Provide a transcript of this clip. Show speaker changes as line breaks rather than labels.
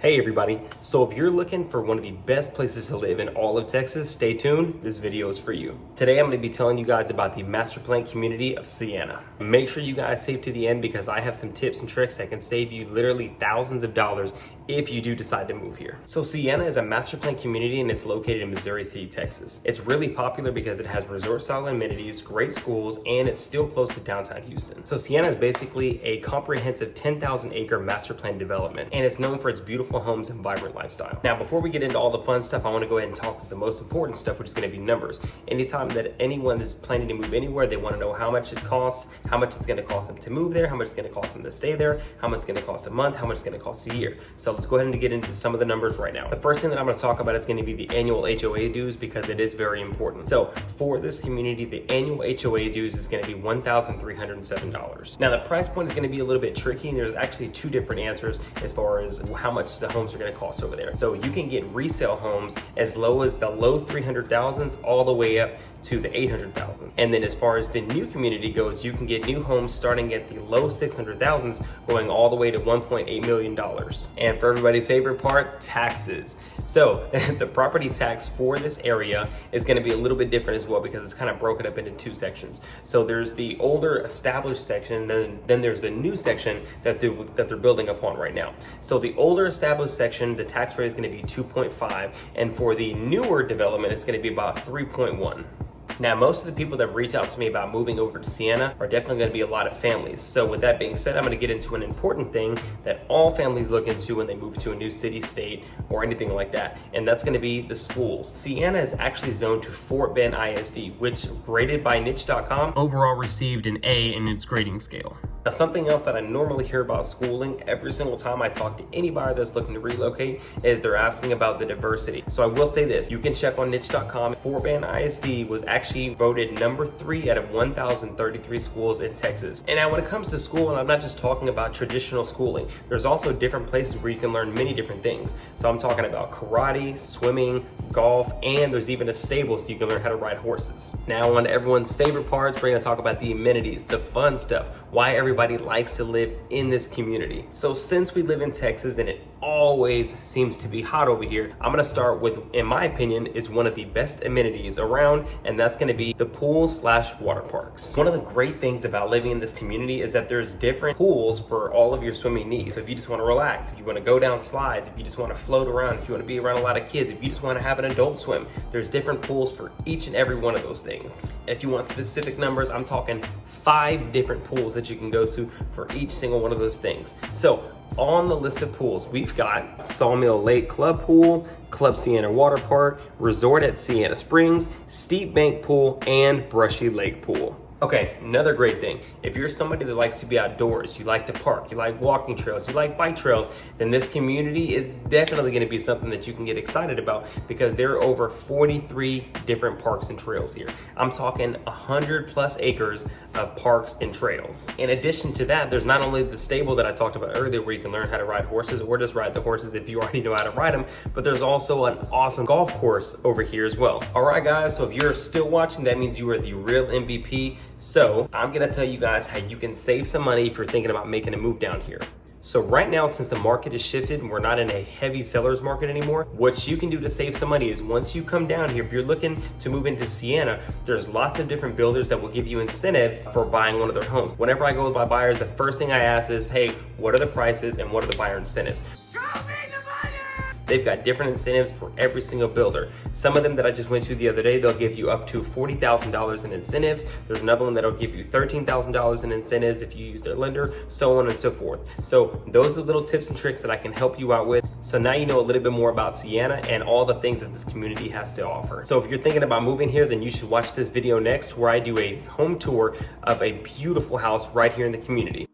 Hey everybody, so if you're looking for one of the best places to live in all of Texas, stay tuned, this video is for you. Today I'm going to be telling you guys about the master plan community of Sienna. Make sure you guys save to the end because I have some tips and tricks that can save you literally thousands of dollars if you do decide to move here. So Sienna is a master plan community and it's located in Missouri City, Texas. It's really popular because it has resort style amenities, great schools, and it's still close to downtown Houston. So Sienna is basically a comprehensive 10,000 acre master plan development and it's known for its beautiful homes and vibrant lifestyle. Now, before we get into all the fun stuff, I want to go ahead and talk about the most important stuff, which is going to be numbers. Anytime that anyone is planning to move anywhere, they want to know how much it costs, how much it's going to cost them to move there, how much it's going to cost them to stay there, how much it's going to cost a month, how much it's going to cost a year. So let's go ahead and get into some of the numbers right now. The first thing that I'm going to talk about is going to be the annual HOA dues because it is very important. So for this community, the annual HOA dues is going to be $1,307. Now the price point is going to be a little bit tricky and there's actually two different answers as far as how much the homes are going to cost over there. So you can get resale homes as low as the low 300,000s all the way up to the 800,000. And then as far as the new community goes, you can get new homes starting at the low 600,000s going all the way to $1.8 million. And for everybody's favorite part, taxes. So the property tax for this area is going to be a little bit different as well because it's kind of broken up into two sections. So there's the older established section, then there's the new section that they're building upon right now. So the older established section, the tax rate is going to be 2.5, and for the newer development, it's going to be about 3.1. Now, most of the people that reach out to me about moving over to Sienna are definitely going to be a lot of families. So with that being said, I'm going to get into an important thing that all families look into when they move to a new city, state, or anything like that. And that's going to be the schools. Sienna is actually zoned to Fort Bend ISD, which graded by niche.com overall received an A in its grading scale. Now, something else that I normally hear about schooling every single time I talk to anybody that's looking to relocate is they're asking about the diversity. So I will say this, you can check on niche.com. Fort Bend ISD was actually voted number 3 out of 1,033 schools in Texas. And now when it comes to school, and I'm not just talking about traditional schooling, there's also different places where you can learn many different things. So I'm talking about karate, swimming, golf, and there's even a stable so you can learn how to ride horses. Now on everyone's favorite parts, we're gonna talk about the amenities, the fun stuff, why everybody likes to live in this community. So since we live in Texas and it always seems to be hot over here, I'm gonna start with, in my opinion, is one of the best amenities around, and that's gonna be the pool/water parks. One of the great things about living in this community is that there's different pools for all of your swimming needs. So if you just wanna relax, if you wanna go down slides, if you just wanna float around, if you wanna be around a lot of kids, if you just wanna have an adult swim, there's different pools for each and every one of those things. If you want specific numbers, I'm talking 5 different pools that you can go to for each single one of those things. So on the list of pools, we've got Sawmill Lake Club Pool, Club Sienna Water Park, Resort at Sienna Springs, Steep Bank Pool, and Brushy Lake Pool. Okay, another great thing, if you're somebody that likes to be outdoors, you like the park, you like walking trails, you like bike trails, then this community is definitely going to be something that you can get excited about because there are over 43 different parks and trails here. I'm talking 100 plus acres of parks and trails. In addition to that, there's not only the stable that I talked about earlier where you can learn how to ride horses or just ride the horses if you already know how to ride them, but there's also an awesome golf course over here as well. All right guys, so if you're still watching, that means you are the real MVP. So I'm gonna tell you guys how you can save some money if you're thinking about making a move down here. So right now, since the market has shifted and we're not in a heavy seller's market anymore, what you can do to save some money is once you come down here, if you're looking to move into Sienna, there's lots of different builders that will give you incentives for buying one of their homes. Whenever I go with my buyers, the first thing I ask is, hey, what are the prices and what are the buyer incentives? They've got different incentives for every single builder. Some of them that I just went to the other day, they'll give you up to $40,000 in incentives. There's another one that'll give you $13,000 in incentives if you use their lender, so on and so forth. So those are little tips and tricks that I can help you out with. So now you know a little bit more about Sienna and all the things that this community has to offer. So if you're thinking about moving here, then you should watch this video next where I do a home tour of a beautiful house right here in the community.